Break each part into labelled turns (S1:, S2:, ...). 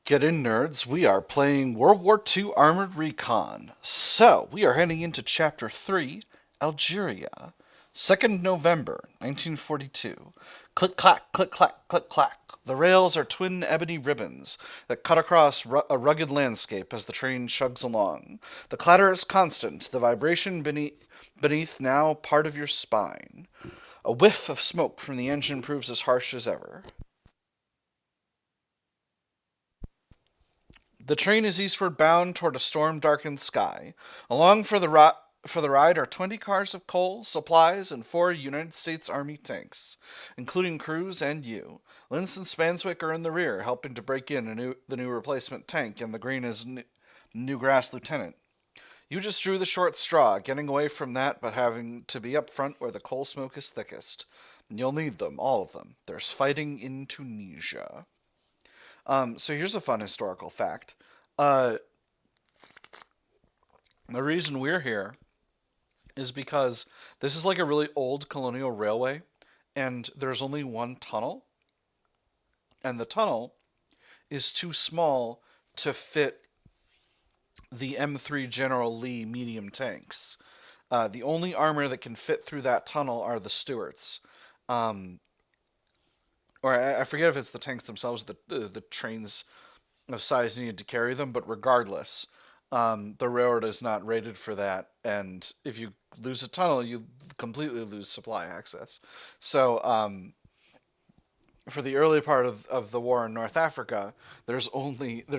S1: Get in, nerds. We are playing World War II Armored Recon. So, we are heading into Chapter 3, Algeria. 2nd November, 1942. Click clack, click clack, click clack. The rails are twin ebony ribbons that cut across a rugged landscape as the train chugs along. The clatter is constant, the vibration beneath now part of your spine. A whiff of smoke from the engine proves as harsh as ever. The train is eastward bound toward a storm-darkened sky. Along for the ride are 20 cars of coal, supplies, and 4 United States Army tanks, including crews and you. Linz and Spanswick are in the rear, helping to break in the new replacement tank, and the green is new grass lieutenant. You just drew the short straw, getting away from that, but having to be up front where the coal smoke is thickest. You'll need them, all of them. There's fighting in Tunisia. So here's a fun historical fact. Uh, the reason we're here is because this is like a really old colonial railway, and there's only one tunnel, and the tunnel is too small to fit the M3 General Lee medium tanks. The only armor that can fit through that tunnel are the Stuarts. Um, or I forget if it's the tanks themselves, the trains of size needed to carry them, but regardless, the railroad is not rated for that, and if you lose a tunnel, you completely lose supply access. So, for the early part of the war in North Africa, there's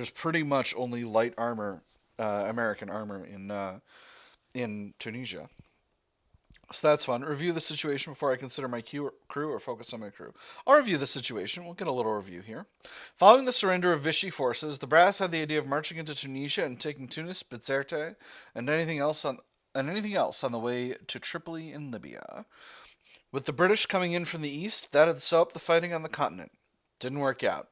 S1: pretty much only light armor, American armor in Tunisia. So that's fun. Review the situation before I consider my crew or focus on my crew. I'll review the situation. We'll get a little review here. Following the surrender of Vichy forces, the brass had the idea of marching into Tunisia and taking Tunis, Bizerte, and anything else on the way to Tripoli in Libya. With the British coming in from the east, that'd sew up the fighting on the continent. Didn't work out.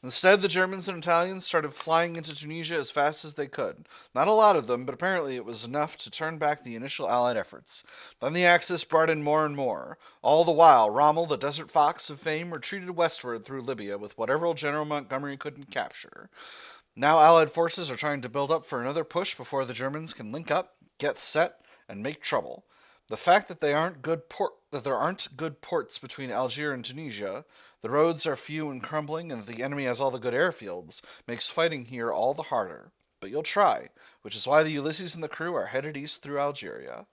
S1: Instead, the Germans and Italians started flying into Tunisia as fast as they could. Not a lot of them, but apparently it was enough to turn back the initial Allied efforts. Then the Axis brought in more and more. All the while, Rommel, the Desert Fox of fame, retreated westward through Libya with whatever General Montgomery couldn't capture. Now Allied forces are trying to build up for another push before the Germans can link up, get set, and make trouble. The fact that there aren't good ports between Algiers and Tunisia, the roads are few and crumbling, and the enemy has all the good airfields, makes fighting here all the harder. But you'll try, which is why the Ulysses and the crew are headed east through Algeria.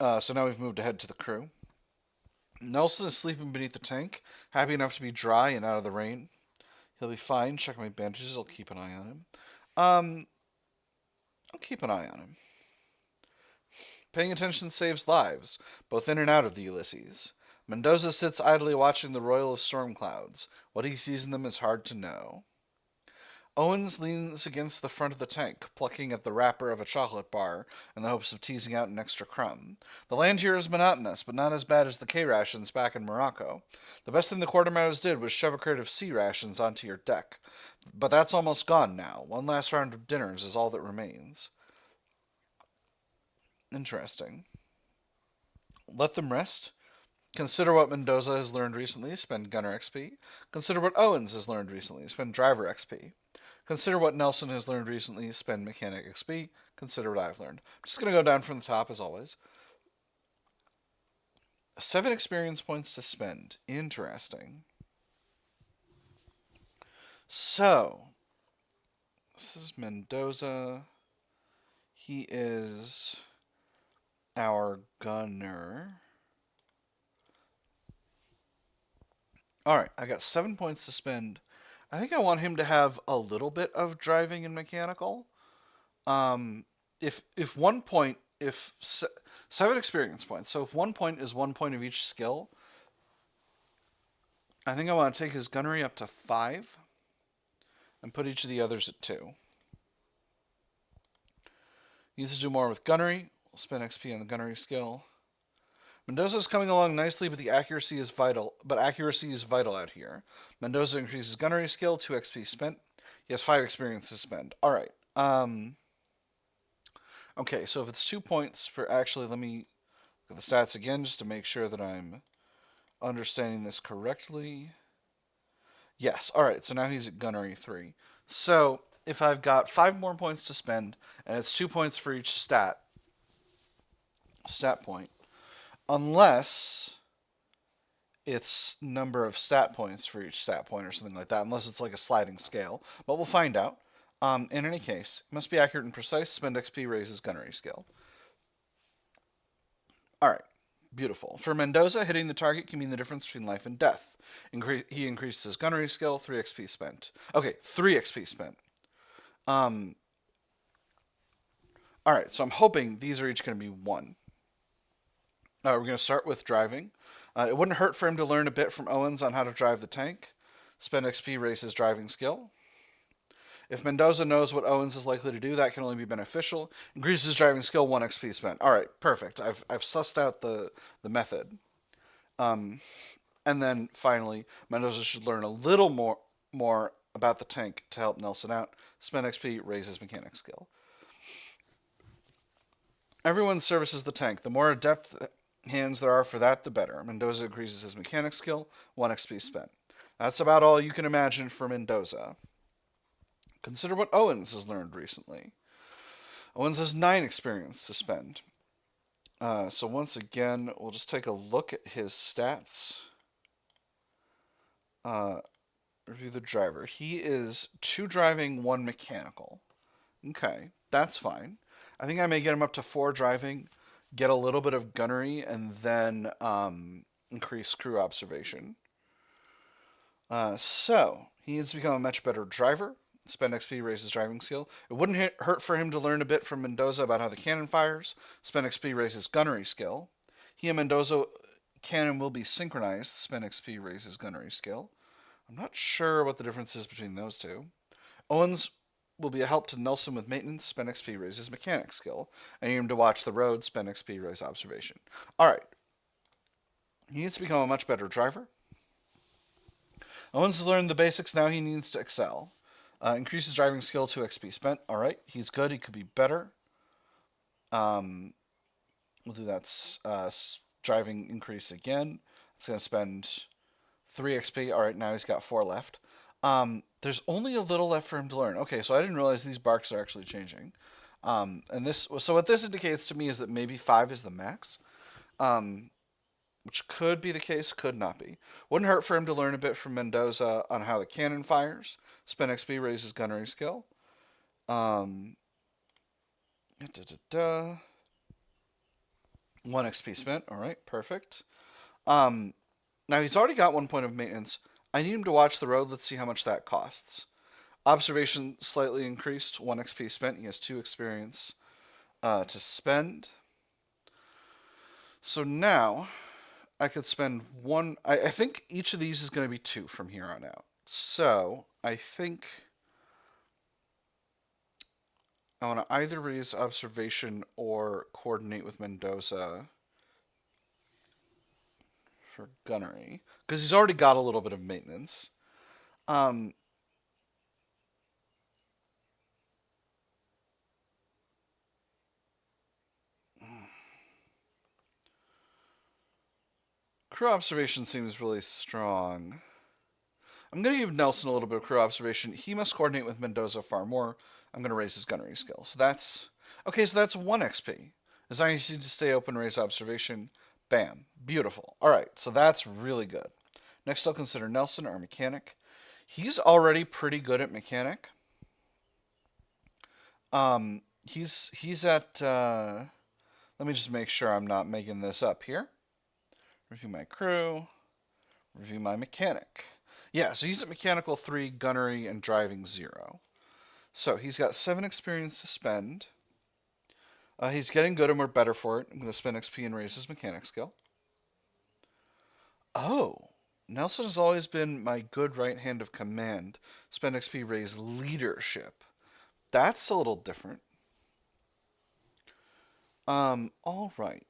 S1: So now we've moved ahead to the crew. Nelson is sleeping beneath the tank, happy enough to be dry and out of the rain. He'll be fine. Check my bandages. I'll keep an eye on him. Um, I'll keep an eye on him. Paying attention saves lives, both in and out of the Ulysses. Mendoza sits idly watching the royal of storm clouds. What he sees in them is hard to know. Owens leans against the front of the tank, plucking at the wrapper of a chocolate bar in the hopes of teasing out an extra crumb. The land here is monotonous, but not as bad as the K rations back in Morocco. The best thing the quartermatters did was shove a crate of C rations onto your deck. But that's almost gone now. One last round of dinners is all that remains. Interesting. Let them rest. Consider what Mendoza has learned recently, spend gunner XP. Consider what Owens has learned recently, spend driver XP. Consider what Nelson has learned recently, spend mechanic XP. Consider what I've learned. I'm just going to go down from the top as always. 7 experience points to spend. Interesting. So, this is Mendoza. He is our gunner. Alright, I got 7 points to spend. I think I want him to have a little bit of driving and mechanical. If 1 point, if 7 experience points, so if 1 point is 1 point of each skill, I think I want to take his gunnery up to 5 and put each of the others at 2. He needs to do more with gunnery. We'll spend XP on the gunnery skill. Mendoza's coming along nicely, but accuracy is vital out here. Mendoza increases gunnery skill, 2 XP spent. He has 5 experience to spend. Alright. Okay, so if it's 2 points for actually, let me look at the stats again just to make sure that I'm understanding this correctly. Yes. All right. So now he's at gunnery 3. So if I've got 5 more points to spend, and it's 2 points for each stat point, unless it's number of stat points for each stat point or something like that, unless it's like a sliding scale. But we'll find out. In any case, it must be accurate and precise. Spend XP raises gunnery skill. All right. Beautiful. For Mendoza, hitting the target can mean the difference between life and death. He increases his gunnery skill, 3 XP spent. Okay, 3 XP spent. Um, all right, so I'm hoping these are each going to be 1. We're going to start with driving. It wouldn't hurt for him to learn a bit from Owens on how to drive the tank. Spend XP raise his driving skill. If Mendoza knows what Owens is likely to do, that can only be beneficial. Increases his driving skill, 1 XP spent. All right, perfect. I've sussed out the method. And then finally, Mendoza should learn a little more about the tank to help Nelson out. Spend XP, raise his mechanic skill. Everyone services the tank. The more adept hands there are for that, the better. Mendoza increases his mechanic skill, 1 XP spent. That's about all you can imagine for Mendoza. Consider what Owens has learned recently. Owens has 9 experience to spend. So once again, we'll just take a look at his stats. Review the driver. He is 2 driving, 1 mechanical. Okay, that's fine. I think I may get him up to 4 driving, get a little bit of gunnery, and then increase crew observation. So he needs to become a much better driver. Spend XP, raise his driving skill. It wouldn't hurt for him to learn a bit from Mendoza about how the cannon fires. Spend XP, raise his gunnery skill. He and Mendoza cannon will be synchronized. Spend XP, raise his gunnery skill. I'm not sure what the difference is between those two. Owens will be a help to Nelson with maintenance. Spend XP, raise his mechanic skill. I need him to watch the road. Spend XP, raise observation. All right. He needs to become a much better driver. Owens has learned the basics. Now he needs to excel. Increases driving skill, 2 XP spent. All right. He's good. He could be better. We'll do that driving increase again. It's going to spend 3 XP. All right. Now he's got 4 left. There's only a little left for him to learn. Okay, so I didn't realize these barks are actually changing. So what this indicates to me is that maybe 5 is the max, which could be the case, could not be. Wouldn't hurt for him to learn a bit from Mendoza on how the cannon fires. Spend XP, raises gunnery skill. 1 XP spent. All right, perfect. Now he's already got 1 point of maintenance. I need him to watch the road. Let's see how much that costs. Observation slightly increased. 1 XP spent. He has 2 experience to spend. So now I could spend 1. I think each of these is going to be 2 from here on out. So I think I want to either raise observation or coordinate with Mendoza for gunnery, because he's already got a little bit of maintenance. Crew observation seems really strong. I'm going to give Nelson a little bit of crew observation. He must coordinate with Mendoza far more. I'm going to raise his gunnery skill. So that's... Okay, so that's 1 XP. As long as you need to stay open, raise observation. Bam. Beautiful. All right, so that's really good. Next, I'll consider Nelson, our mechanic. He's already pretty good at mechanic. He's at... let me just make sure I'm not making this up here. Review my crew. Review my mechanic. Yeah, so he's at mechanical 3, gunnery, and driving 0. So he's got 7 experience to spend. He's getting good and we're better for it. I'm going to spend XP and raise his mechanic skill. Oh, Nelson has always been my good right hand of command. Spend XP, raise leadership. That's a little different. All right.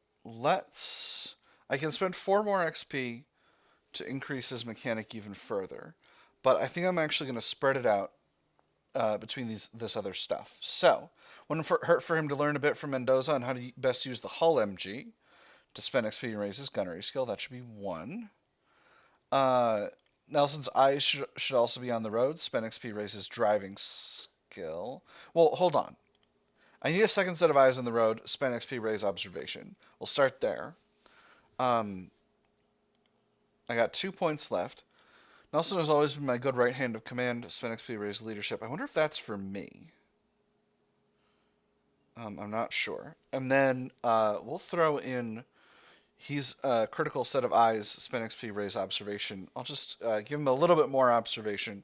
S1: I can spend 4 more XP to increase his mechanic even further, but I think I'm actually going to spread it out between this other stuff. So, wouldn't hurt for him to learn a bit from Mendoza on how to best use the hull MG to spend XP and raise his gunnery skill. That should be 1. Nelson's eyes should also be on the road. Spend XP raises driving skill. Well, hold on. I need a second set of eyes on the road. Spend XP raise observation. We'll start there. I got 2 points left. Nelson has always been my good right hand of command. Spend XP raise leadership. I wonder if that's for me. I'm not sure. And then we'll throw in. He's a critical set of eyes. Spend XP raise observation. I'll just give him a little bit more observation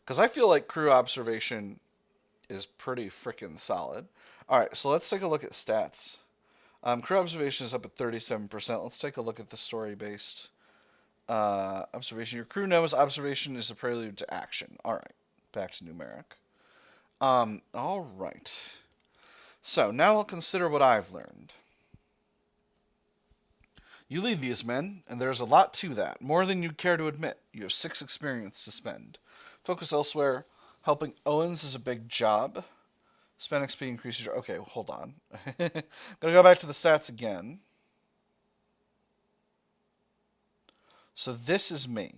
S1: because I feel like crew observation is pretty freaking solid. All right, so let's take a look at stats. Crew observation is up at 37%. Let's take a look at the story-based observation. Your crew knows observation is a prelude to action. All right, back to numeric. All right. So now we'll consider what I've learned. You lead these men, and there's a lot to that, more than you'd care to admit. You have 6 experience to spend. Focus elsewhere. Helping Owens is a big job. Spend XP increases your... Okay, hold on. I'm going to go back to the stats again. So this is me.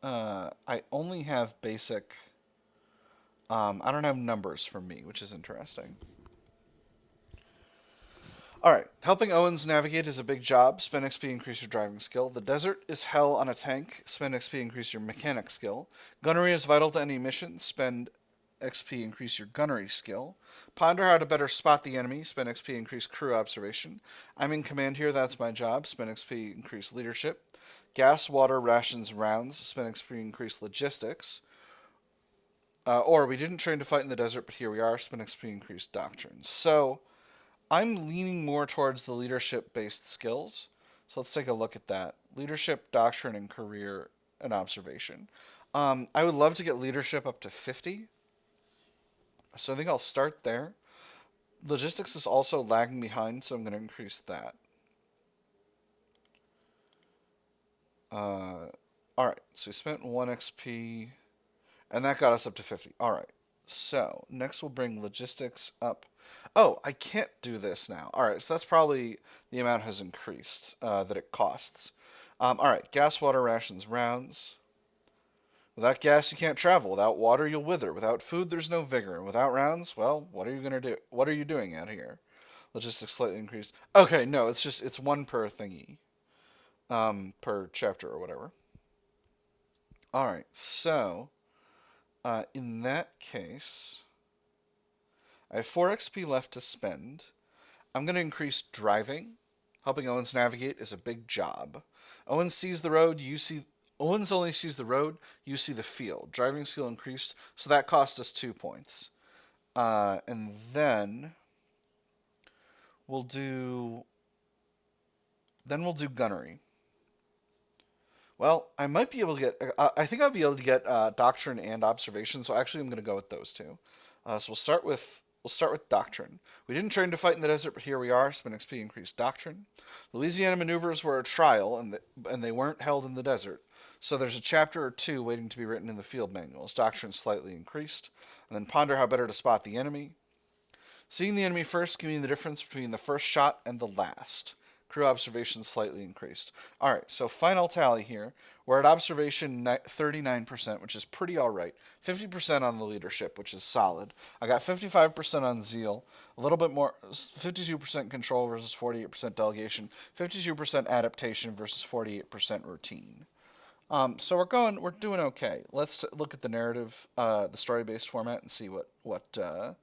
S1: I only have basic... I don't have numbers for me, which is interesting. Alright, helping Owens navigate is a big job. Spend XP, increase your driving skill. The desert is hell on a tank. Spend XP, increase your mechanic skill. Gunnery is vital to any mission. Spend XP, increase your gunnery skill. Ponder how to better spot the enemy. Spend XP, increase crew observation. I'm in command here, that's my job. Spend XP, increase leadership. Gas, water, rations, rounds. Spend XP, increase logistics. Or we didn't train to fight in the desert, but here we are. Spend XP, increase doctrines. So I'm leaning more towards the leadership-based skills. So let's take a look at that. Leadership, doctrine, and career and observation. I would love to get leadership up to 50. So I think I'll start there. Logistics is also lagging behind, so I'm going to increase that. Alright, so we spent 1 XP, and that got us up to 50. Alright, so next we'll bring logistics up. Oh, I can't do this now. Alright, so that's probably the amount has increased that it costs. Alright, gas, water, rations, rounds. Without gas, you can't travel. Without water, you'll wither. Without food, there's no vigor. And without rounds, well, what are you going to do? What are you doing out here? Logistics slightly increased. Okay, no, it's 1 per thingy. Per chapter or whatever. Alright, so in that case, I have 4 XP left to spend. I'm going to increase driving. Helping Owens navigate is a big job. Owens sees the road, you see... Owens only sees the road, you see the field. Driving skill increased, so that cost us 2 points. And then we'll do... Then we'll do gunnery. Well, I might be able to get... I think I'll be able to get doctrine and observation, so actually I'm going to go with those two. So we'll start with doctrine. We didn't train to fight in the desert, but here we are. Spend XP, increased doctrine. Louisiana maneuvers were a trial, and they weren't held in the desert. So there's a chapter or 2 waiting to be written in the field manuals. Doctrine slightly increased. And then ponder how better to spot the enemy. Seeing the enemy first, give me the difference between the first shot and the last. Crew observation slightly increased. Alright, so final tally here. We're at observation 39%, which is pretty alright. 50% on the leadership, which is solid. I got 55% on zeal, a little bit more, 52% control versus 48% delegation, 52% adaptation versus 48% routine. So we're doing okay. Let's look at the narrative, the story-based format, and see what the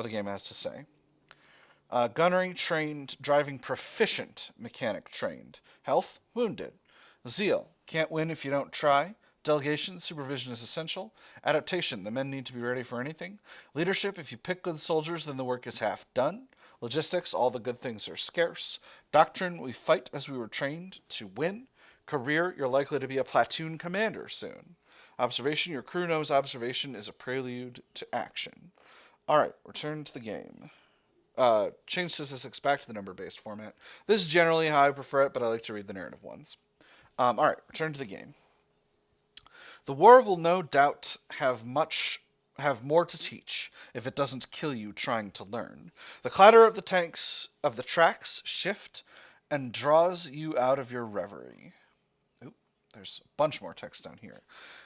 S1: game has to say. Gunnery trained, driving proficient, mechanic trained. Health, wounded. Zeal, can't win if you don't try. Delegation, supervision is essential. Adaptation, the men need to be ready for anything. Leadership, if you pick good soldiers, then the work is half done. Logistics, all the good things are scarce. Doctrine, we fight as we were trained to win. Career, you're likely to be a platoon commander soon. Observation, your crew knows observation is a prelude to action. Alright, return to the game. Change statistics back to the number-based format. This is generally how I prefer it, but I like to read the narrative ones. Alright, return to the game. The war will no doubt have more to teach if it doesn't kill you trying to learn. The clatter of the tracks shift and draws you out of your reverie. there's a bunch more text down here.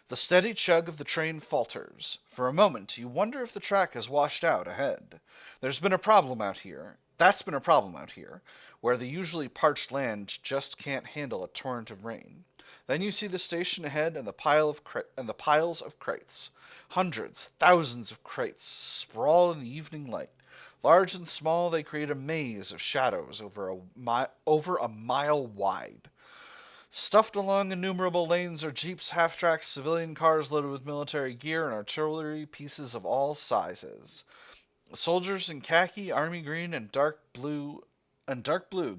S1: The steady chug of the train falters. For a moment, you wonder if the track has washed out ahead. There's been a problem out here. That's been a problem out here, where the usually parched land just can't handle a torrent of rain. Then you see the station ahead and the piles of crates. Hundreds, thousands of crates sprawl in the evening light. Large and small, they create a maze of shadows over a mile wide. Stuffed along innumerable lanes are jeeps, half-tracks, civilian cars loaded with military gear, and artillery pieces of all sizes. Soldiers in khaki, army green, and dark blue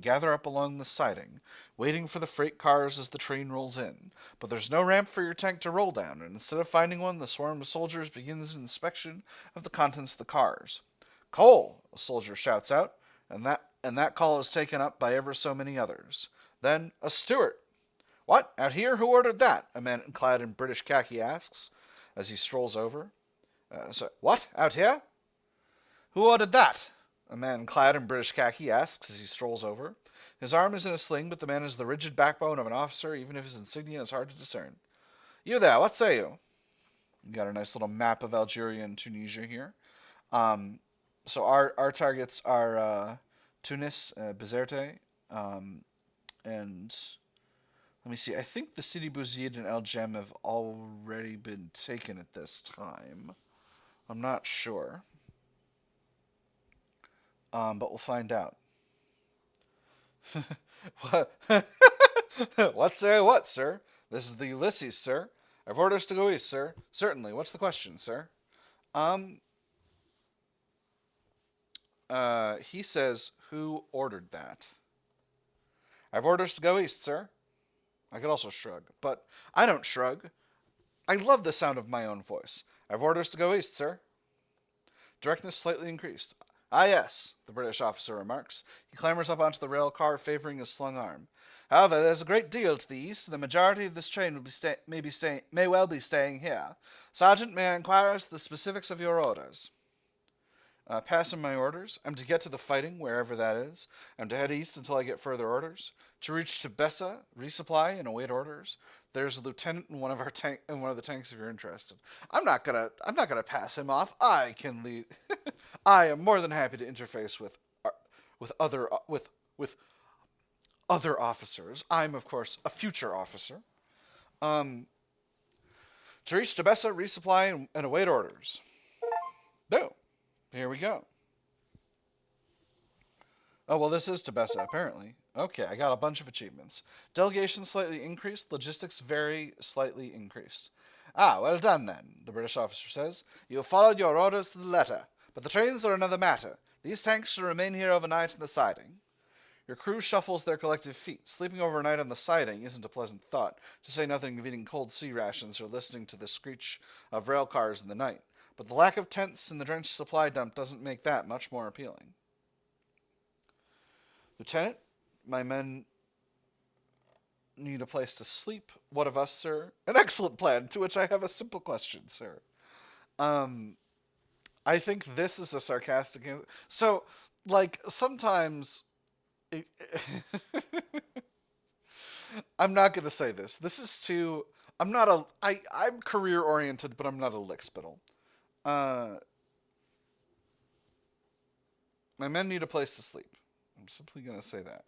S1: gather up along the siding, waiting for the freight cars as the train rolls in. But there's no ramp for your tank to roll down, and instead of finding one, the swarm of soldiers begins an inspection of the contents of the cars. "Coal!" a soldier shouts out, and that call is taken up by ever so many others. Then, "A Stuart!" "What? Out here? Who ordered that?" a man clad in British khaki asks as he strolls over. What? Out here? "Who ordered that?" a man clad in British khaki asks as he strolls over. His arm is in a sling, but the man has the rigid backbone of an officer, even if his insignia is hard to discern. "You there, what say you?" You got a nice little map of Algeria and Tunisia here. So our targets are Tunis, Bizerte, and let me see. I think the Sidi Bouzid and El Jem have already been taken at this time. I'm not sure. But we'll find out. What say what, sir? This is the Ulysses, sir. I've orders to go east, sir. Certainly. What's the question, sir? He says, who ordered that? I've orders to go east, sir. I could also shrug, but I don't shrug. I love the sound of my own voice. I've orders to go east, sir. Directness slightly increased. "Ah, yes," the British officer remarks. He clambers up onto the rail car, favoring his slung arm. "However, there's a great deal to the east, and the majority of this train may well be staying here. Sergeant, may I inquire as to the specifics of your orders?" Pass him my orders. I'm to get to the fighting, wherever that is. I'm to head east until I get further orders. To reach Tebessa, resupply, and await orders. There's a lieutenant in one of the tanks if you're interested. I'm not gonna pass him off. I can lead. I am more than happy to interface with other officers. I'm of course a future officer. To reach Tebessa, resupply, and await orders. No. Here we go. Oh, well, this is Tebessa, apparently. Okay, I got a bunch of achievements. Delegation slightly increased. Logistics very slightly increased. "Ah, well done, then," the British officer says. "You have followed your orders to the letter. But the trains are another matter. These tanks shall remain here overnight in the siding." Your crew shuffles their collective feet. Sleeping overnight on the siding isn't a pleasant thought, to say nothing of eating cold sea rations or listening to the screech of rail cars in the night. But the lack of tents in the drenched supply dump doesn't make that much more appealing. "Lieutenant, my men need a place to sleep. What of us, sir?" "An excellent plan, to which I have a simple question, sir." I think this is a sarcastic answer. So, like, sometimes... I'm not going to say this. This is too... I'm career-oriented, but I'm not a lickspittle. My men need a place to sleep. I'm simply going to say that.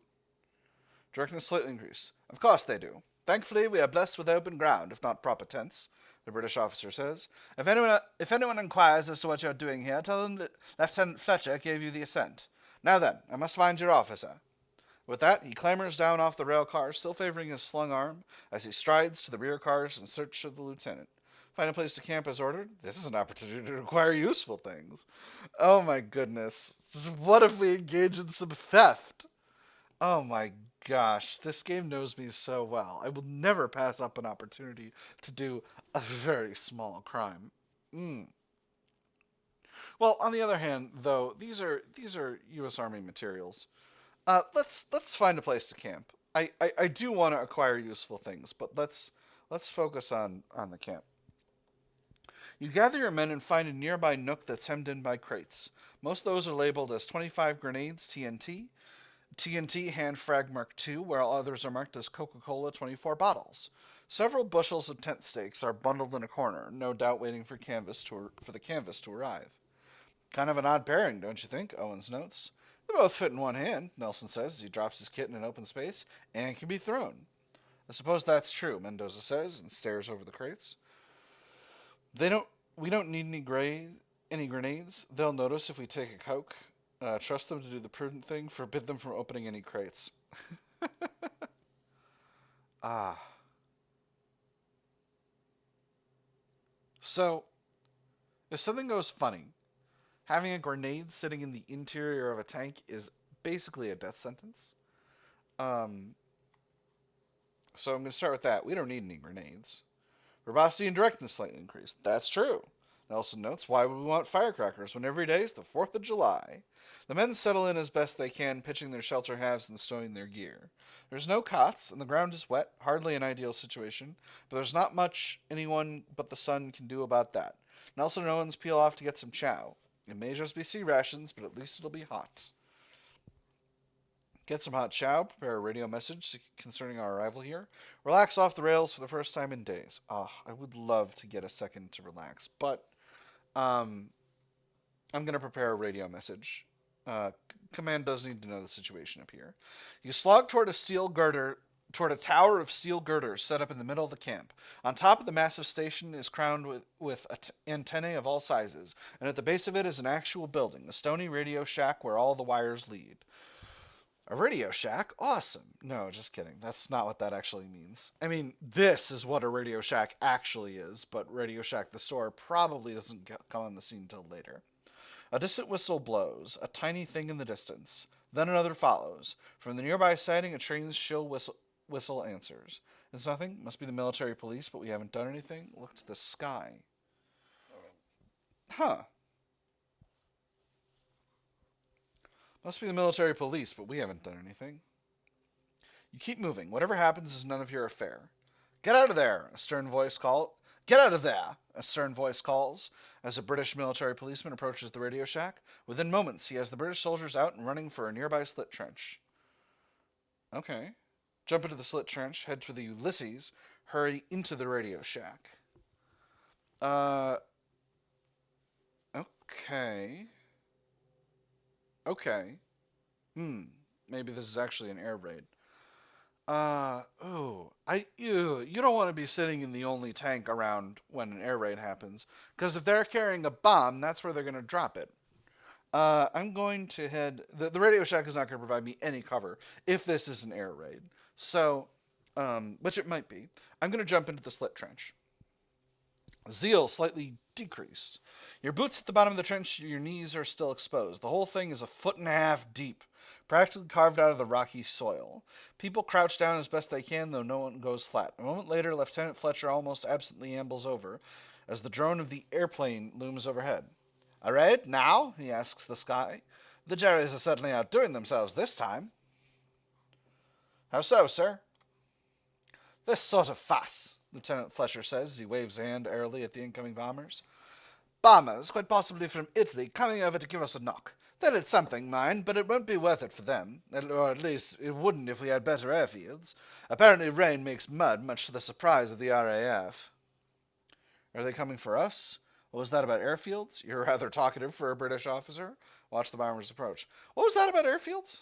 S1: Directness slightly increased. Of course they do. Thankfully, we are blessed with open ground, if not proper tents, the British officer says. If anyone inquires as to what you're doing here, tell them that Lieutenant Fletcher gave you the assent. Now then, I must find your officer. With that, he clambers down off the rail car, still favoring his slung arm, as he strides to the rear cars in search of the lieutenant. Find a place to camp as ordered? This is an opportunity to acquire useful things. Oh my goodness. What if we engage in some theft? Oh my gosh. This game knows me so well. I will never pass up an opportunity to do a very small crime. Well, on the other hand, though, these are U.S. Army materials. Let's find a place to camp. I do want to acquire useful things, but let's focus on the camp. You gather your men and find a nearby nook that's hemmed in by crates. Most of those are labeled as 25 grenades TNT hand frag mark II, while others are marked as Coca-Cola 24 bottles. Several bushels of tent stakes are bundled in a corner, no doubt waiting for the canvas to arrive. Kind of an odd pairing, don't you think? Owens notes. They both fit in one hand, Nelson says as he drops his kit in an open space, and can be thrown. I suppose that's true, Mendoza says and stares over the crates. They don't. We don't need any grenades. They'll notice if we take a coke. Trust them to do the prudent thing. Forbid them from opening any crates. Ah. So, if something goes funny, having a grenade sitting in the interior of a tank is basically a death sentence. Um, so I'm going to start with that. We don't need any grenades. Verbosity and directness slightly increased. That's true. Nelson notes, why would we want firecrackers when every day is the 4th of July? The men settle in as best they can, pitching their shelter halves and stowing their gear. There's no cots, and the ground is wet, hardly an ideal situation, but there's not much anyone but the sun can do about that. Nelson and Owens peel off to get some chow. It may just be sea rations, but at least it'll be hot. Get some hot chow, prepare a radio message concerning our arrival here. Relax off the rails for the first time in days. I would love to get a second to relax, but I'm going to prepare a radio message. Command does need to know the situation up here. You slog toward a tower of steel girders set up in the middle of the camp. On top of the massive station is crowned with antennae of all sizes, and at the base of it is an actual building, a stony radio shack where all the wires lead. A radio shack? Awesome. No, just kidding. That's not what that actually means. I mean, this is what a radio shack actually is, but Radio Shack the store probably doesn't come on the scene until later. A distant whistle blows, a tiny thing in the distance. Then another follows. From the nearby siding, a train's shrill whistle answers. It's nothing. Must be the military police, but we haven't done anything. Look to the sky. Huh. Must be the military police, but we haven't done anything. You keep moving. Whatever happens is none of your affair. Get out of there, a stern voice calls. Get out of there, a stern voice calls, as a British military policeman approaches the radio shack. Within moments, he has the British soldiers out and running for a nearby slit trench. Okay. Jump into the slit trench, head for the Ulysses, hurry into the radio shack. Okay. Okay. Maybe this is actually an air raid. You don't want to be sitting in the only tank around when an air raid happens, because if they're carrying a bomb, that's where they're going to drop it. I'm going to head. The Radio Shack is not going to provide me any cover if this is an air raid. So, which it might be. I'm going to jump into the slit trench. Zeal slightly decreased. Your boots at the bottom of the trench, your knees are still exposed. The whole thing is 1.5 feet deep, practically carved out of the rocky soil. People crouch down as best they can, though no one goes flat. A moment later, Lieutenant Fletcher almost absently ambles over, as the drone of the airplane looms overhead. A raid? Now? He asks the sky. The Jerrys are certainly outdoing themselves this time. How so, sir? This sort of fuss, Lieutenant Fletcher says as he waves a hand airily at the incoming bombers. Bombers, quite possibly from Italy, coming over to give us a knock. They'll hit something, mind, but it won't be worth it for them. Or at least it wouldn't if we had better airfields. Apparently rain makes mud, much to the surprise of the RAF. Are they coming for us? What was that about airfields? You're rather talkative for a British officer. Watch the bombers approach. What was that about airfields?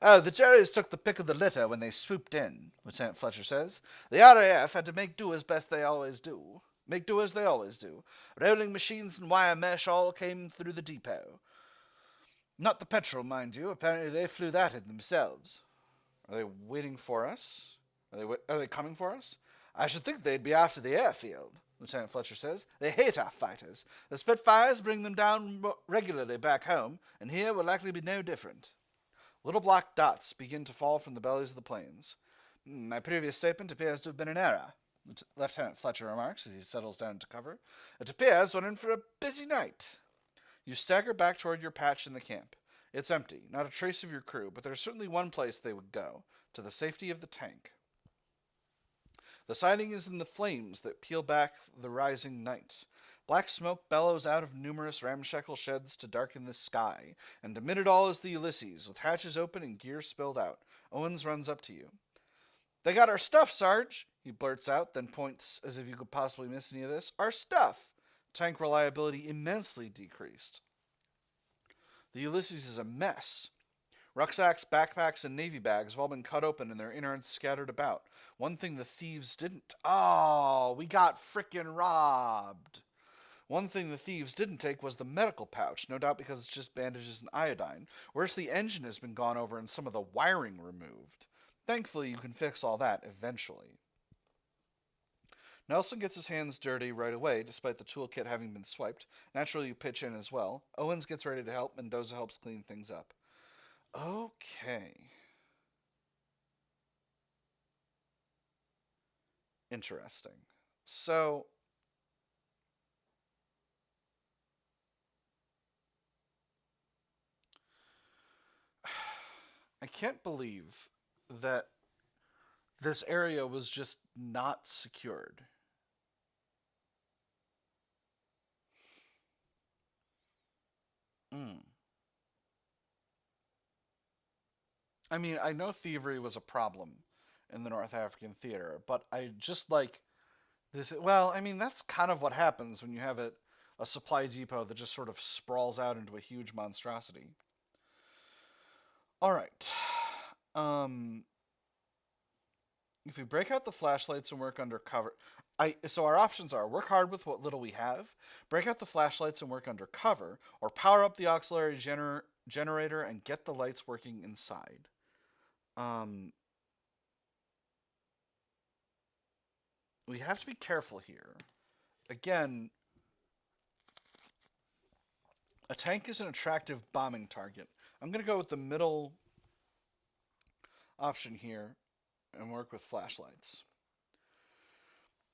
S1: Oh, the Jerrys took the pick of the litter when they swooped in, Lieutenant Fletcher says. The RAF had to make do as they always do. Rolling machines and wire mesh all came through the depot. Not the petrol, mind you. Apparently they flew that in themselves. Are they waiting for us? Are they coming for us? I should think they'd be after the airfield, Lieutenant Fletcher says. They hate our fighters. The Spitfires bring them down regularly back home, and here will likely be no different. Little black dots begin to fall from the bellies of the planes. My previous statement appears to have been an error, Lieutenant Fletcher remarks as he settles down to cover. It appears we're in for a busy night. You stagger back toward your patch in the camp. It's empty, not a trace of your crew, but there's certainly one place they would go, to the safety of the tank. The siding is in the flames that peel back the rising night. Black smoke bellows out of numerous ramshackle sheds to darken the sky, and amid it all is the Ulysses, with hatches open and gear spilled out. Owens runs up to you. They got our stuff, Sarge, he blurts out, then points as if you could possibly miss any of this. Our stuff! Tank reliability immensely decreased. The Ulysses is a mess. Rucksacks, backpacks, and navy bags have all been cut open and their innards scattered about. One thing the thieves didn't. Oh, we got frickin' robbed. One thing the thieves didn't take was the medical pouch, no doubt because it's just bandages and iodine, whereas the engine has been gone over and some of the wiring removed. Thankfully, you can fix all that eventually. Nelson gets his hands dirty right away, despite the toolkit having been swiped. Naturally, you pitch in as well. Owens gets ready to help. Mendoza helps clean things up. Okay. Interesting. So, I can't believe that this area was just not secured. Mm. I mean, I know thievery was a problem in the North African theater, but I just like this. Well, I mean, that's kind of what happens when you have a supply depot that just sort of sprawls out into a huge monstrosity. All right. Um, if we break out the flashlights and work under cover, so our options are work hard with what little we have, break out the flashlights and work under cover, or power up the auxiliary generator and get the lights working inside. Um, we have to be careful here. Again, a tank is an attractive bombing target. I'm going to go with the middle option here and work with flashlights.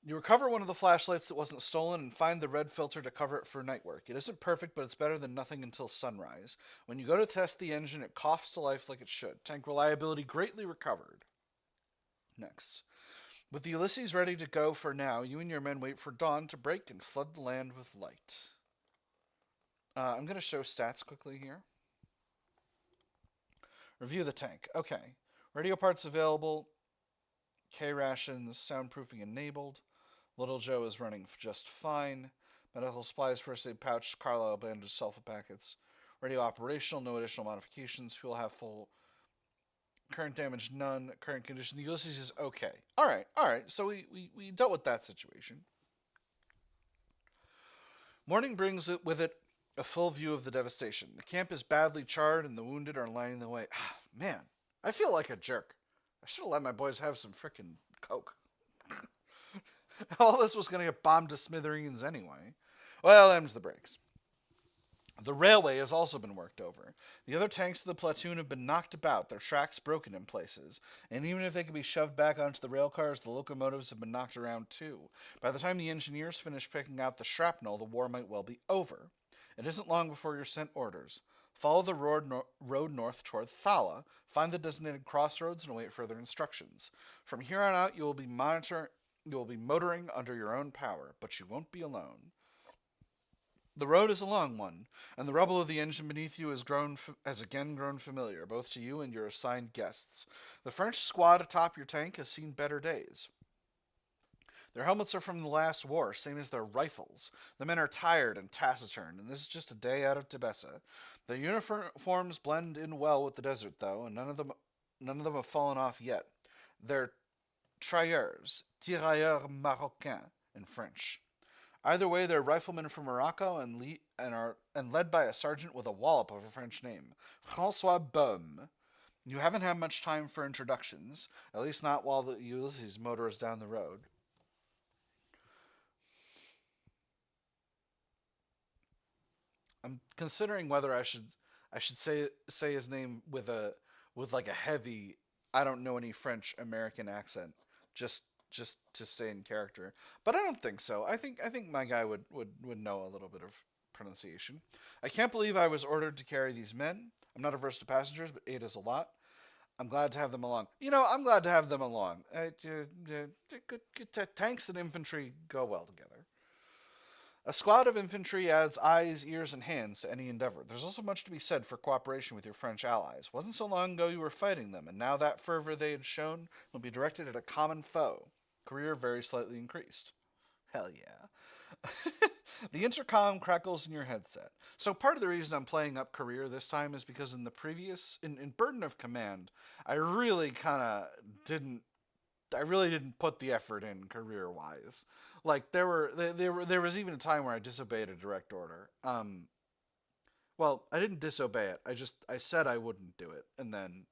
S1: You recover one of the flashlights that wasn't stolen and find the red filter to cover it for night work. It isn't perfect, but it's better than nothing until sunrise. When you go to test the engine, it coughs to life like it should. Tank reliability greatly recovered. Next. With the Ulysses ready to go for now, you and your men wait for dawn to break and flood the land with light. I'm going to show stats quickly here. Review the tank. Okay. Radio parts available. K rations, soundproofing enabled. Little Joe is running just fine. Medical supplies, first aid pouch, Carlisle bandage, sulfa packets. Radio operational, no additional modifications. Fuel half full. Current damage, none. Current condition, the Ulysses is okay. All right. So we dealt with that situation. Morning brings it with it a full view of the devastation. The camp is badly charred and the wounded are lining the way. Man, I feel like a jerk. I should have let my boys have some frickin' coke. All this was going to get bombed to smithereens anyway. Well, them's the breaks. The railway has also been worked over. The other tanks of the platoon have been knocked about, their tracks broken in places, and even if they can be shoved back onto the rail cars, the locomotives have been knocked around too. By the time the engineers finish picking out the shrapnel, the war might well be over. It isn't long before you're sent orders. Follow the road north toward Thala, find the designated crossroads, and await further instructions. From here on out, you will be motoring under your own power, but you won't be alone. The road is a long one, and the rubble of the engine beneath you has again grown familiar, both to you and your assigned guests. The French squad atop your tank has seen better days. Their helmets are from the last war, same as their rifles. The men are tired and taciturn, and this is just a day out of Tebessa. Their uniforms blend in well with the desert, though, and none of them have fallen off yet. They're tirailleurs marocains in French. Either way, they're riflemen from Morocco and led by a sergeant with a wallop of a French name, Francois Baume. You haven't had much time for introductions, at least not while the Ulysses motor is down the road. I'm considering whether I should say his name with like a heavy I don't know any French American accent just to stay in character. But I don't think so. I think my guy would know a little bit of pronunciation. I can't believe I was ordered to carry these men. I'm not averse to passengers, but 8 is a lot. I'm glad to have them along. I'm glad to have them along. Tanks and infantry go well together. A squad of infantry adds eyes, ears, and hands to any endeavor. There's also much to be said for cooperation with your French allies. Wasn't so long ago you were fighting them, and now that fervor they had shown will be directed at a common foe. Career very slightly increased. Hell yeah. The intercom crackles in your headset. So part of the reason I'm playing up career this time is because in the previous in Burden of Command, I really kind of didn't I really didn't put the effort in career wise. Like there was even a time where I disobeyed a direct order. Well, I didn't disobey it. I said I wouldn't do it, and then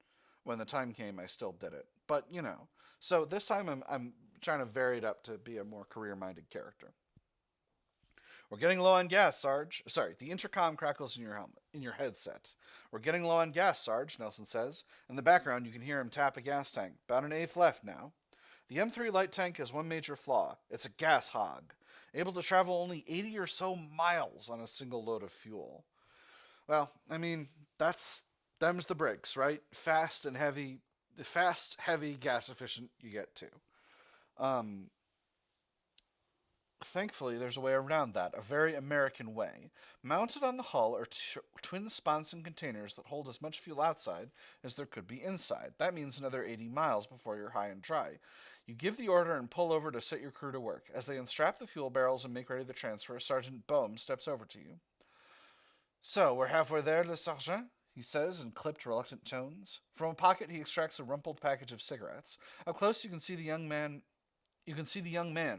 S1: when the time came, I still did it. But you know, so this time I'm trying to vary it up to be a more career minded character. We're getting low on gas, Sarge. Sorry, the intercom crackles in your helmet, in your headset. We're getting low on gas, Sarge, Nelson says. In the background, you can hear him tap a gas tank. About an eighth left now. The M3 light tank has one major flaw. It's a gas hog, able to travel only 80 or so miles on a single load of fuel. Well, I mean, them's the bricks, right? Fast, heavy, gas efficient you get to. Um, Thankfully, there's a way around that, a very American way. Mounted on the hull are twin sponson containers that hold as much fuel outside as there could be inside. That means another 80 miles before you're high and dry. You give the order and pull over to set your crew to work. As they unstrap the fuel barrels and make ready the transfer, Sergeant Bohm steps over to you. So, we're halfway there, le sergent? He says in clipped, reluctant tones. From a pocket, he extracts a rumpled package of cigarettes. Up close, you can see the young man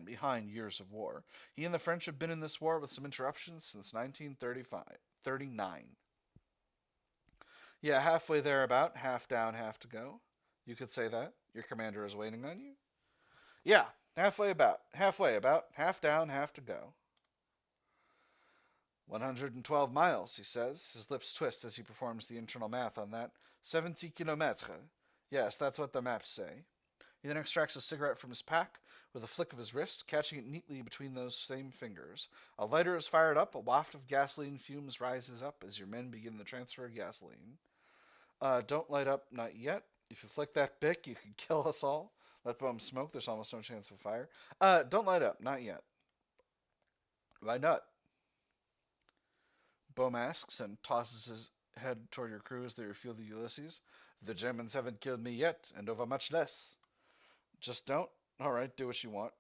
S1: behind years of war. He and the French have been in this war with some interruptions since 1939. Yeah, halfway there about, half down, half to go. You could say that. Your commander is waiting on you. Yeah, half about, half down, half to go. 112 miles, he says. His lips twist as he performs the internal math on that. 70 kilometres. Yes, that's what the maps say. He then extracts a cigarette from his pack with a flick of his wrist, catching it neatly between those same fingers. A lighter is fired up, a waft of gasoline fumes rises up as your men begin the transfer of gasoline. Don't light up, not yet. If you flick that bic, you could kill us all. Let Bohm smoke, there's almost no chance of a fire. Don't light up, not yet. Why not? Bohm asks and tosses his head toward your crew as they refuel the Ulysses. The Germans haven't killed me yet, and over much less. Just don't? Alright, do what you want.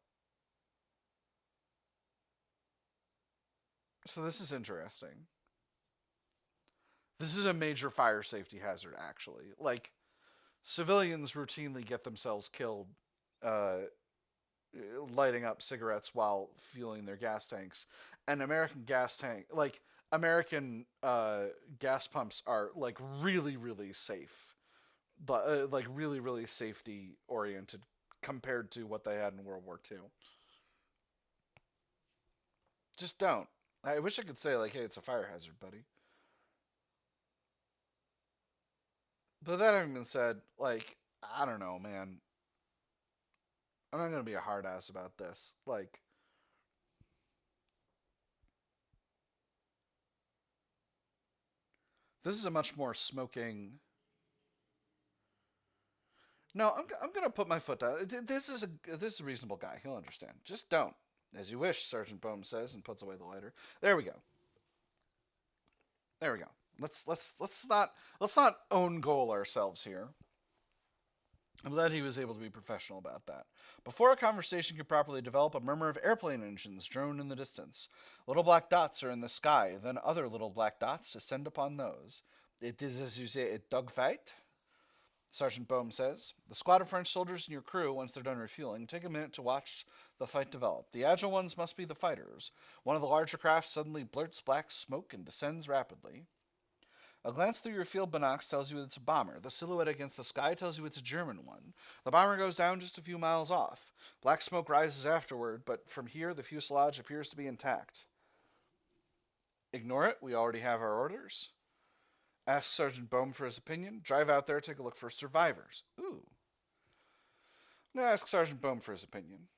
S1: So this is interesting. This is a major fire safety hazard, actually. Like, civilians routinely get themselves killed uh, lighting up cigarettes while fueling their gas tanks. And American gas pumps are, like, really, really safe. But, like, really, really safety oriented compared to what they had in World War II. Just don't. I wish I could say, like, hey, it's a fire hazard, buddy. But that having been said, like, I don't know, man. I'm not gonna be a hard ass about this. Like, this is a much more smoking. No, I'm gonna put my foot down. This is a reasonable guy. He'll understand. Just don't. As you wish, Sergeant Bohm says and puts away the lighter. There we go. There we go. Let's not own goal ourselves here. I'm glad he was able to be professional about that. Before a conversation could properly develop, a murmur of airplane engines drone in the distance. Little black dots are in the sky, then other little black dots descend upon those. It is, as you say, a dogfight, Sergeant Bohm says. The squad of French soldiers in your crew, once they're done refueling, take a minute to watch the fight develop. The agile ones must be the fighters. One of the larger craft suddenly blurts black smoke and descends rapidly. A glance through your field binocs tells you it's a bomber. The silhouette against the sky tells you it's a German one. The bomber goes down just a few miles off. Black smoke rises afterward, but from here the fuselage appears to be intact. Ignore it. We already have our orders. Ask Sergeant Bohm for his opinion. Drive out there, take a look for survivors. Ooh. Now ask Sergeant Bohm for his opinion.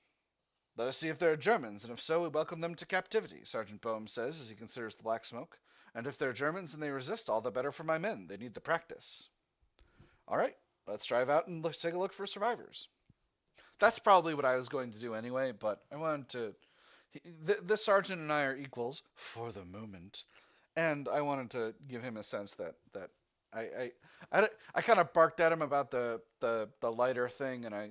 S1: Let us see if they're Germans, and if so, we welcome them to captivity, Sergeant Bohm says as he considers the black smoke. And if they're Germans and they resist, all the better for my men. They need the practice. All right, let's drive out and take a look for survivors. That's probably what I was going to do anyway, but I wanted to This sergeant and I are equals for the moment, and I wanted to give him a sense that I I kind of barked at him about the lighter thing, and I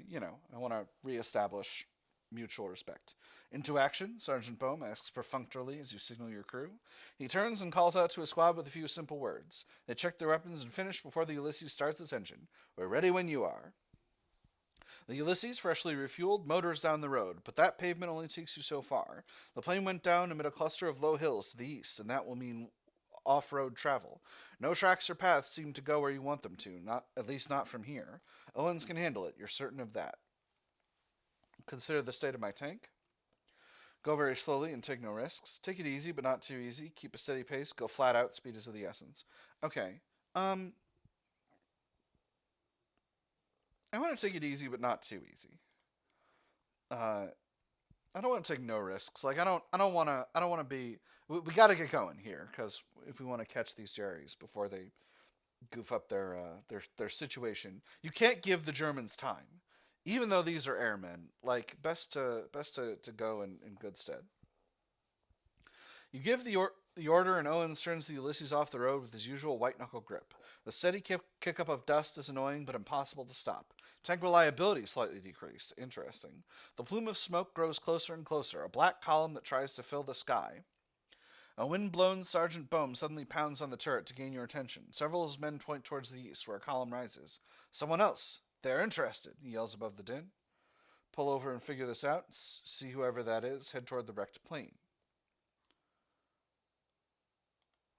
S1: want to reestablish mutual respect. Into action, Sergeant Bohm asks perfunctorily as you signal your crew. He turns and calls out to his squad with a few simple words. They check their weapons and finish before the Ulysses starts its engine. We're ready when you are. The Ulysses, freshly refueled, motors down the road, but that pavement only takes you so far. The plane went down amid a cluster of low hills to the east, and that will mean off-road travel. No tracks or paths seem to go where you want them to, not at least not from here. Owens can handle it, you're certain of that. Consider the state of my tank. Go very slowly and take no risks. Take it easy, but not too easy. Keep a steady pace. Go flat out. Speed is of the essence. Okay. I want to take it easy, but not too easy. Uh, I don't want to take no risks. Like I don't want to. I don't want to be. We got to get going here because if we want to catch these Jerrys before they goof up their situation, you can't give the Germans time. Even though these are airmen, like best to go in good stead. You give the order, and Owens turns the Ulysses off the road with his usual white knuckle grip. The steady kick up of dust is annoying but impossible to stop. Tank reliability slightly decreased. Interesting. The plume of smoke grows closer and closer, a black column that tries to fill the sky. A wind-blown Sergeant Bohm suddenly pounds on the turret to gain your attention. Several of his men point towards the east, where a column rises. Someone else. They're interested, he yells above the din. Pull over and figure this out. See whoever that is. Head toward the wrecked plane.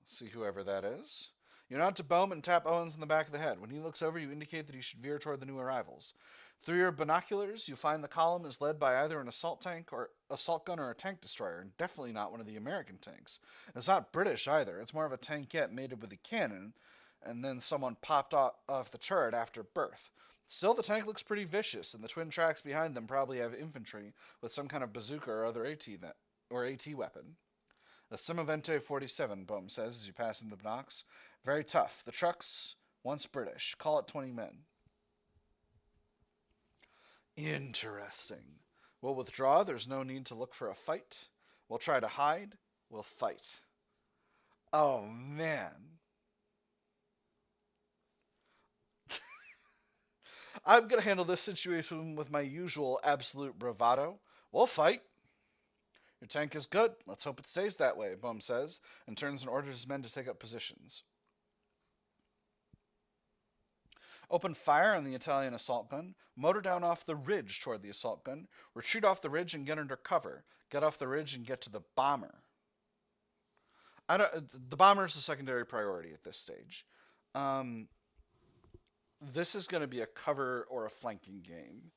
S1: See whoever that is. You nod to Bohm and tap Owens in the back of the head. When he looks over, you indicate that he should veer toward the new arrivals. Through your binoculars, you find the column is led by either an assault gun or a tank destroyer, and definitely not one of the American tanks. It's not British either. It's more of a tankette mated with a cannon, and then someone popped off the turret after birth. Still, the tank looks pretty vicious, and the twin tracks behind them probably have infantry with some kind of bazooka or other AT weapon. A Simavente 47, Bohm says as you pass into the Binox. Very tough. The trucks, once British. Call it 20 men. Interesting. We'll withdraw. There's no need to look for a fight. We'll try to hide. We'll fight. Oh, man. I'm going to handle this situation with my usual absolute bravado. We'll fight. Your tank is good. Let's hope it stays that way, Bohm says, and turns and orders his men to take up positions. Open fire on the Italian assault gun. Motor down off the ridge toward the assault gun. Retreat off the ridge and get under cover. Get off the ridge and get to the bomber. The bomber is the secondary priority at this stage. This is going to be a cover or a flanking game.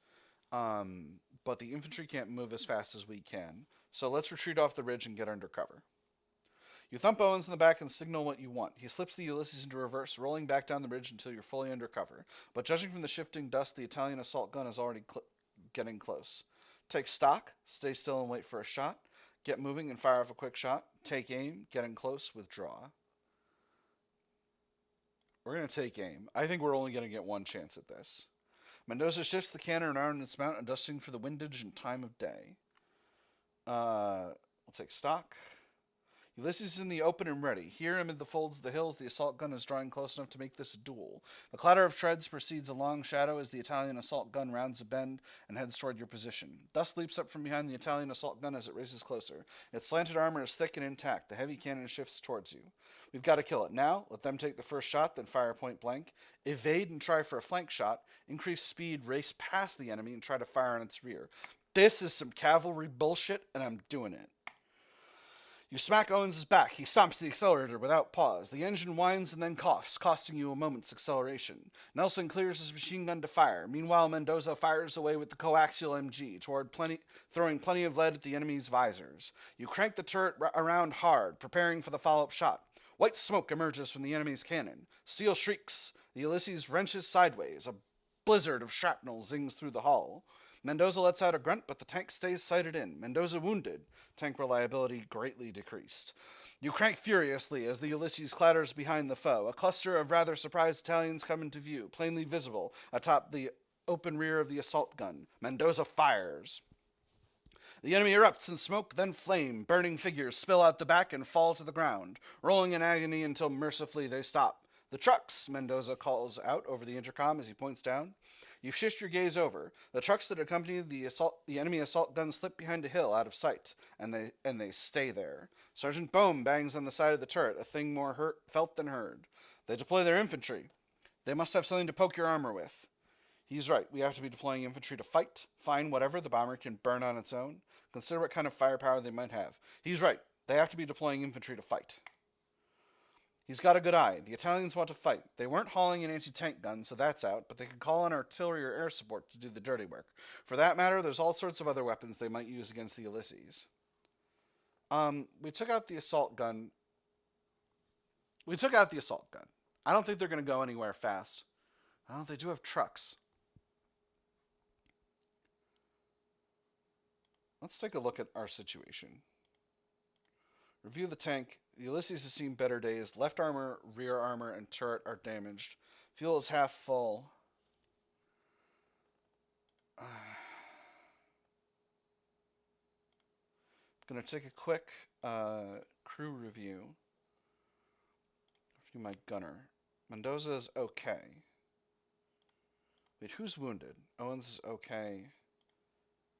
S1: But the infantry can't move as fast as we can. So let's retreat off the ridge and get under cover. You thump Owens in the back and signal what you want. He slips the Ulysses into reverse, rolling back down the ridge until you're fully under cover. But judging from the shifting dust, the Italian assault gun is already getting close. Take stock, stay still and wait for a shot. Get moving and fire off a quick shot. Take aim, get in close, withdraw. We're going to take aim. I think we're only going to get one chance at this. Mendoza shifts the cannon around its mount, adjusting for the windage and time of day. We'll take stock. Ulysses is in the open and ready. Here, amid the folds of the hills, the assault gun is drawing close enough to make this a duel. The clatter of treads precedes a long shadow as the Italian assault gun rounds a bend and heads toward your position. Dust leaps up from behind the Italian assault gun as it races closer. Its slanted armor is thick and intact. The heavy cannon shifts towards you. We've got to kill it now. Let them take the first shot, then fire point blank. Evade and try for a flank shot. Increase speed, race past the enemy, and try to fire on its rear. This is some cavalry bullshit, and I'm doing it. You smack Owens' back. He stomps the accelerator without pause. The engine whines and then coughs, costing you a moment's acceleration. Nelson clears his machine gun to fire. Meanwhile, Mendoza fires away with the coaxial MG, throwing plenty of lead at the enemy's visors. You crank the turret around hard, preparing for the follow-up shot. White smoke emerges from the enemy's cannon. Steel shrieks. The Ulysses wrenches sideways. A blizzard of shrapnel zings through the hull. Mendoza lets out a grunt, but the tank stays sighted in. Mendoza wounded. Tank reliability greatly decreased. You crank furiously as the Ulysses clatters behind the foe. A cluster of rather surprised Italians come into view, plainly visible atop the open rear of the assault gun. Mendoza fires. The enemy erupts in smoke, then flame. Burning figures spill out the back and fall to the ground, rolling in agony until mercifully they stop. The trucks, Mendoza calls out over the intercom as he points down. You shift your gaze over. The trucks that accompany the enemy assault gun slip behind a hill out of sight, and they stay there. Sergeant Bohm bangs on the side of the turret, a thing more felt than heard. They deploy their infantry. They must have something to poke your armor with. He's right. We have to be deploying infantry to fight. Fine, whatever. The bomber can burn on its own. Consider what kind of firepower they might have. He's right. They have to be deploying infantry to fight. He's got a good eye. The Italians want to fight. They weren't hauling an anti-tank gun, so that's out, but they could call on artillery or air support to do the dirty work. For that matter, there's all sorts of other weapons they might use against the Ulysses. We took out the assault gun. I don't think they're going to go anywhere fast. Well, they do have trucks. Let's take a look at our situation. Review the tank. The Ulysses has seen better days. Left armor, rear armor, and turret are damaged. Fuel is half full. I'm going to take a quick crew review. Review my gunner. Mendoza is okay. Wait, who's wounded? Owens is okay.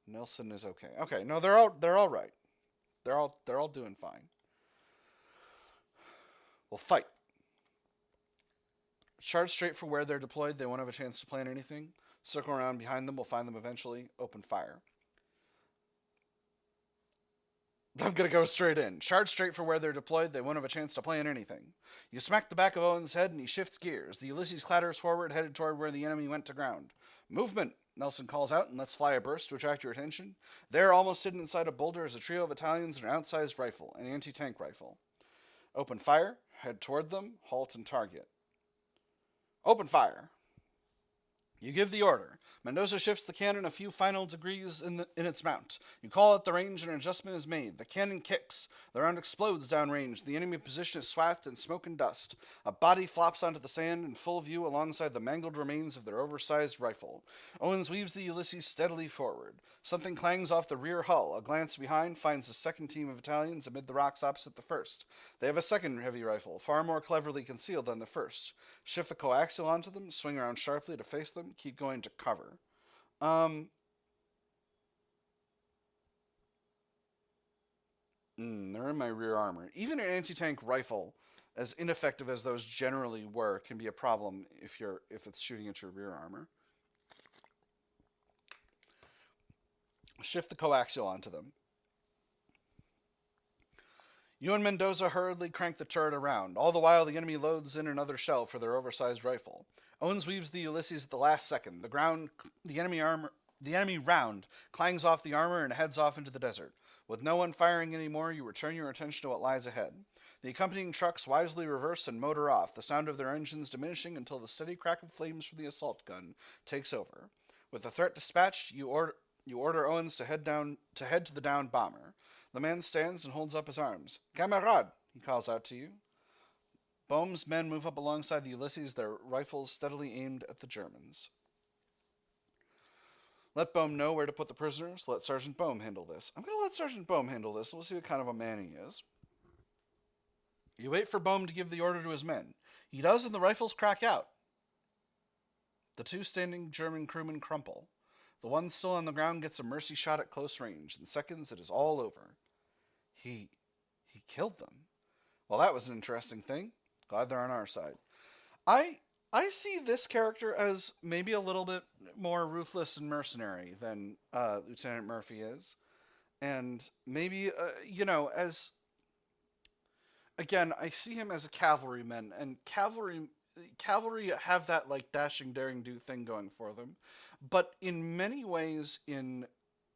S1: Nelson is okay. Okay, no, they're all right. They're all doing fine. We'll fight. Charge straight for where they're deployed. They won't have a chance to plan anything. Circle around behind them. We'll find them eventually. Open fire. I'm going to go straight in. Charge straight for where they're deployed. They won't have a chance to plan anything. You smack the back of Owen's head and he shifts gears. The Ulysses clatters forward, headed toward where the enemy went to ground. Movement! Nelson calls out and lets fly a burst to attract your attention. There, almost hidden inside a boulder, is a trio of Italians and an outsized rifle, an anti-tank rifle. Open fire. Head toward them. Halt and target. Open fire. You give the order. Mendoza shifts the cannon a few final degrees in its mount. You call at the range and an adjustment is made. The cannon kicks. The round explodes downrange. The enemy position is swathed in smoke and dust. A body flops onto the sand in full view alongside the mangled remains of their oversized rifle. Owens weaves the Ulysses steadily forward. Something clangs off the rear hull. A glance behind finds a second team of Italians amid the rocks opposite the first. They have a second heavy rifle, far more cleverly concealed than the first. Shift the coaxial onto them, swing around sharply to face them, keep going to cover. They're in my rear armor. Even an anti-tank rifle, as ineffective as those generally were, can be a problem if it's shooting at your rear armor. Shift the coaxial onto them. You and Mendoza hurriedly crank the turret around. All the while, the enemy loads in another shell for their oversized rifle. Owens weaves the Ulysses at the last second. The enemy round clangs off the armor and heads off into the desert. With no one firing anymore, you return your attention to what lies ahead. The accompanying trucks wisely reverse and motor off, the sound of their engines diminishing until the steady crack of flames from the assault gun takes over. With the threat dispatched, you order Owens to head to the downed bomber. The man stands and holds up his arms. "Camarade!" he calls out to you. Bohm's men move up alongside the Ulysses, their rifles steadily aimed at the Germans. Let Bohm know where to put the prisoners. Let Sergeant Bohm handle this. I'm going to let Sergeant Bohm handle this. We'll see what kind of a man he is. You wait for Bohm to give the order to his men. He does, and the rifles crack out. The two standing German crewmen crumple. The one still on the ground gets a mercy shot at close range. In seconds, it is all over. He killed them. Well, that was an interesting thing. Glad they're on our side. I see this character as maybe a little bit more ruthless and mercenary than Lieutenant Murphy is. And maybe, as... Again, I see him as a cavalryman, and cavalry have that, dashing, daring-do thing going for them. But in many ways, in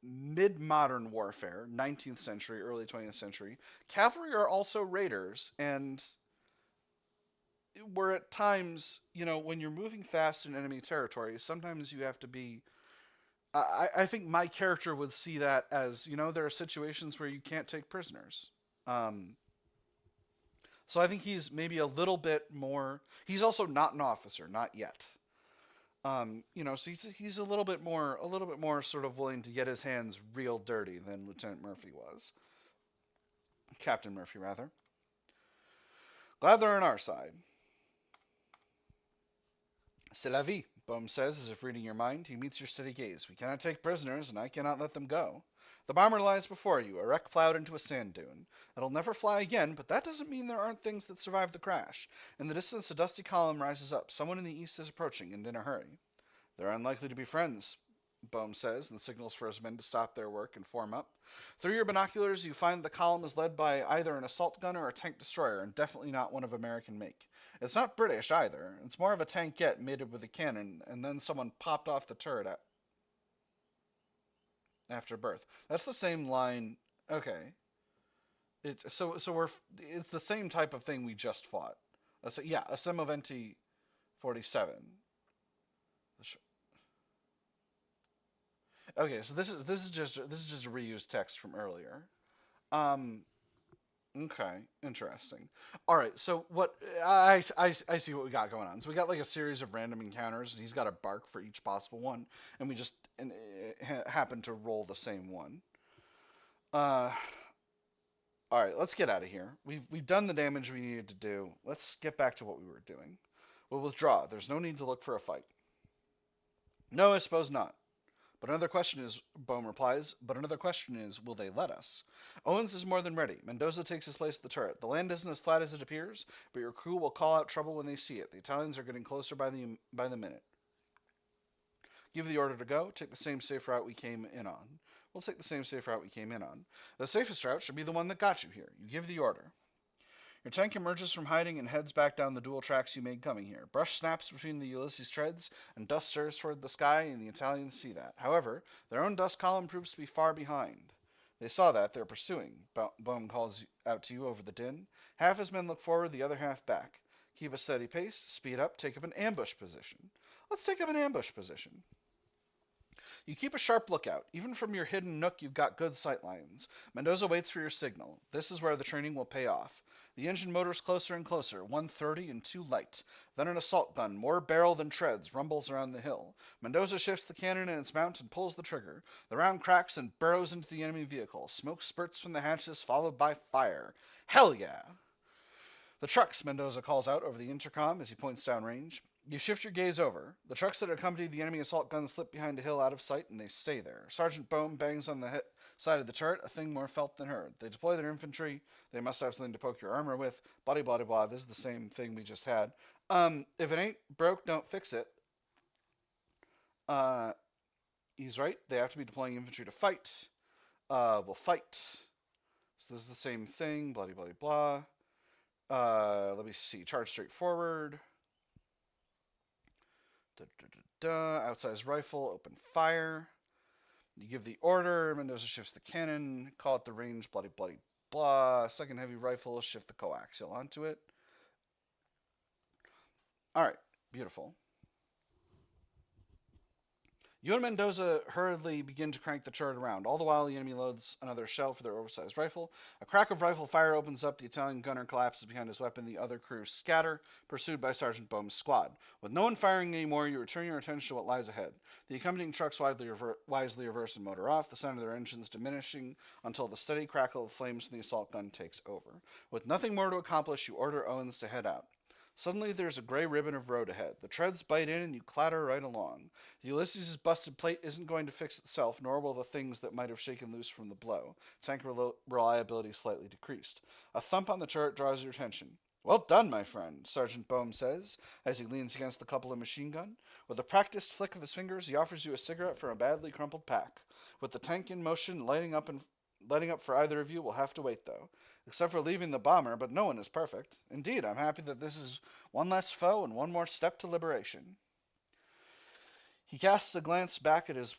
S1: mid-modern warfare, 19th century, early 20th century, cavalry are also raiders, and where at times, when you're moving fast in enemy territory, sometimes you have to be... I think my character would see that as, there are situations where you can't take prisoners. So I think he's maybe a little bit more... He's also not an officer, not yet. So he's a little bit more sort of willing to get his hands real dirty than Lieutenant Murphy was. Captain Murphy, rather. Glad they're on our side. C'est la vie, Bohm says, as if reading your mind. He meets your steady gaze. We cannot take prisoners, and I cannot let them go. The bomber lies before you, a wreck plowed into a sand dune. It'll never fly again, but that doesn't mean there aren't things that survived the crash. In the distance, a dusty column rises up. Someone in the east is approaching, and in a hurry. They're unlikely to be friends, Bohm says, and signals for his men to stop their work and form up. Through your binoculars, you find the column is led by either an assault gunner or a tank destroyer, and definitely not one of American make. It's not British either. It's more of a tankette mated with a cannon, and then someone popped off the turret after birth. That's the same line. Okay, it's the same type of thing we just fought. Yeah, a Semoventi 47. Okay, so this is just a reused text from earlier. Um, okay, interesting. All right, so what I see what we got going on. So we got like a series of random encounters, and he's got a bark for each possible one, and we just happen to roll the same one. Uh, all right, let's get out of here. We've done the damage we needed to do. Let's get back to what we were doing. We'll withdraw. There's no need to look for a fight. No, I suppose not. But another question is, Bohm replies, but another question is, will they let us? Owens is more than ready. Mendoza takes his place at the turret. The land isn't as flat as it appears, but your crew will call out trouble when they see it. The Italians are getting closer by the minute. Give the order to go. Take the same safe route we came in on. We'll take the same safe route we came in on. The safest route should be the one that got you here. You give the order. Your tank emerges from hiding and heads back down the dual tracks you made coming here. Brush snaps between the Ulysses treads, and dust stirs toward the sky, and the Italians see that. However, their own dust column proves to be far behind. They saw that. They're pursuing. Bohm calls out to you over the din. Half his men look forward, the other half back. Keep a steady pace, speed up, take up an ambush position. Let's take up an ambush position. You keep a sharp lookout. Even from your hidden nook, you've got good sight lines. Mendoza waits for your signal. This is where the training will pay off. The engine motors closer and closer, 130 and 2 light. Then an assault gun, more barrel than treads, rumbles around the hill. Mendoza shifts the cannon in its mount and pulls the trigger. The round cracks and burrows into the enemy vehicle. Smoke spurts from the hatches, followed by fire. Hell yeah! The trucks, Mendoza calls out over the intercom as he points down range. You shift your gaze over. The trucks that accompany the enemy assault guns slip behind a hill out of sight, and they stay there. Sergeant Bohm bangs on the side of the turret, a thing more felt than heard. They deploy their infantry. They must have something to poke your armor with. Blah, blah, blah. This is the same thing we just had. If it ain't broke, don't fix it. He's right. They have to be deploying infantry to fight. We'll fight. So this is the same thing. Blah, blah, blah. Let me see. Charge straight forward. Outsized rifle, open fire. You give the order. Mendoza shifts the cannon. Call it the range. Bloody, bloody, blah. Second heavy rifle. Shift the coaxial onto it. All right. Beautiful. You and Mendoza hurriedly begin to crank the turret around. All the while, the enemy loads another shell for their oversized rifle. A crack of rifle fire opens up. The Italian gunner collapses behind his weapon. The other crew scatter, pursued by Sergeant Bohm's squad. With no one firing anymore, you return your attention to what lies ahead. The accompanying trucks wisely reverse and motor off, the sound of their engines diminishing until the steady crackle of flames from the assault gun takes over. With nothing more to accomplish, you order Owens to head out. Suddenly, there's a gray ribbon of road ahead. The treads bite in, and you clatter right along. The Ulysses' busted plate isn't going to fix itself, nor will the things that might have shaken loose from the blow. Tank reliability slightly decreased. A thump on the turret draws your attention. Well done, my friend, Sergeant Bohm says, as he leans against the couple of machine gun. With a practiced flick of his fingers, he offers you a cigarette from a badly crumpled pack. With the tank in motion, lighting up for either of you will have to wait, though. Except for leaving the bomber, but no one is perfect. Indeed, I'm happy that this is one less foe and one more step to liberation. He casts a glance back at his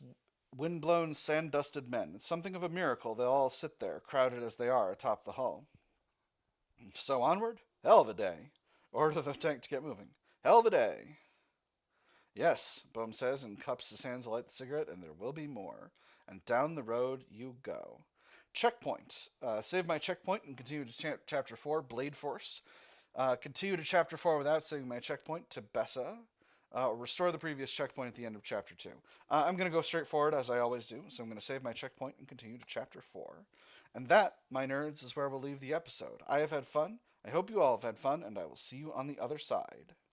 S1: wind-blown, sand-dusted men. It's something of a miracle they all sit there, crowded as they are, atop the hull. So onward? Hell of a day. Order the tank to get moving. Hell of a day. Yes, Bohm says and cups his hands to light the cigarette, and there will be more. And down the road you go. Checkpoint. Save my checkpoint and continue to Chapter 4, Blade Force. Continue to Chapter 4 without saving my checkpoint to Bessa. restore the previous checkpoint at the end of Chapter 2. I'm going to go straight forward as I always do, so I'm going to save my checkpoint and continue to Chapter 4. And that, my nerds, is where we'll leave the episode. I have had fun. I hope you all have had fun, and I will see you on the other side.